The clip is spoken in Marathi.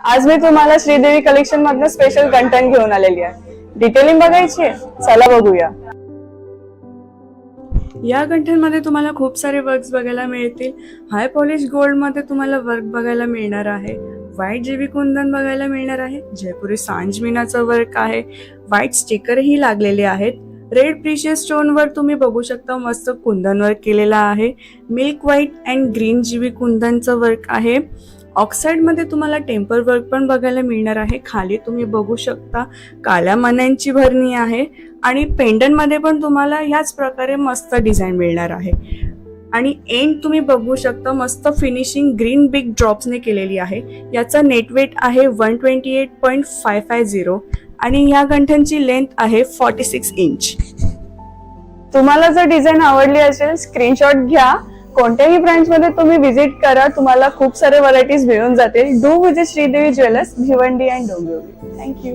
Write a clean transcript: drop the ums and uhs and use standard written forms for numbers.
आज मी तुम्हाला श्रीदेवी कलेक्शन मधनं स्पेशल कंटेंट घेऊन आलेली आहे. डिटेलिंग बघायची आहे? चला बघूया. या कंटेंट मध्ये तुम्हाला खूप सारे वर्क्स बघायला मिळतील. हाय पॉलिश गोल्ड मध्ये तुम्हाला वर्क बघायला मिळणार आहे. व्हाईट जीवी कुंदन बघायला मिळणार आहे. जयपुरी सांजमीनाचं वर्क आहे. व्हाईट स्टिकरही लागलेले आहेत. रेड प्रिशियस स्टोन वर तुम्ही बघू शकता मस्त कुंदन वर्क केलेला आहे. मिल्क व्हाईट अँड ग्रीन जीवी कुंदनचं वर्क आहे. ऑक्साइड मध्ये तुम्हाला टेम्पर वर्क पण बघायला मिळणार आहे. खाली तुम्ही बघू शकता काळ्या मण्यांची भरणी आहे आणि पेंडंट मध्ये पण तुम्हाला ह्याच प्रकारे मस्त डिझाईन मिळणार आहे. आणि एंड तुम्ही बघू शकता मस्त फिनिशिंग ग्रीन बिग ड्रॉप्सने केलेली आहे. याचा नेट वेट आहे 128.550 आणि या गंठनची लेंथ आहे 46 इंच. तुम्हाला जर डिझाईन आवडली असेल स्क्रीनशॉट घ्या. कोणत्याही ब्रांच मध्ये तुम्ही व्हिजिट करा. तुम्हाला खूप सारे व्हरायटीज मिळून जातील. Do visit Sridevi jewellers, Bhiwandi and Dombivli. Thank you.